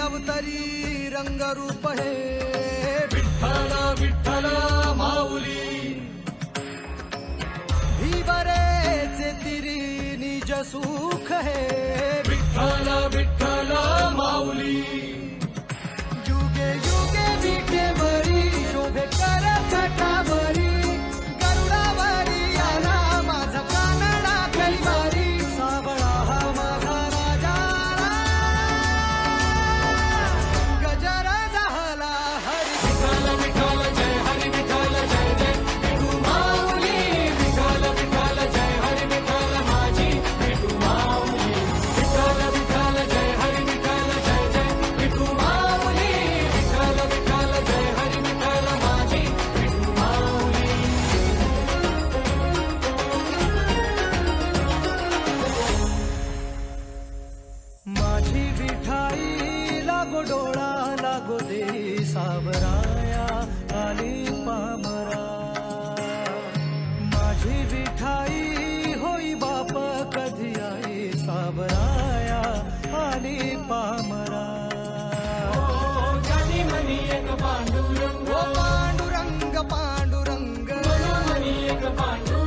अवतरी रंगरूप हे विठ्ठल विठ्ठल माऊली ही बरेचे तिरी निज सुख हे विठ्ठल विठ्ठल माऊली युगे युगे विठेवरी शोभे कर छटावरी गरुडावरी आला माझा कानडा कैवारी सावळा हा माझा राजा गजर झाला हरी विठ्ठल विठ्ठल जय हरी विठ्ठल जय जय विठू माऊली विठ्ठल विठ्ठल जय हरी विठ्ठल माझी विठू माऊली विठ्ठल विठ्ठल जय हरी विठ्ठल जय जय विठू माऊली विठ्ठल विठ्ठल जय हरी विठ्ठल माझी विठू माऊली माझी विठाई लागो डोळा लागो दे सावराया आली पामरा माझी विठाई होई बाप कधी आई सावराया आली पामरा गाणी म्हणी एक पांडुरंग ओ पांडुरंग पांडुरंग म्हणी एक पांडुरंग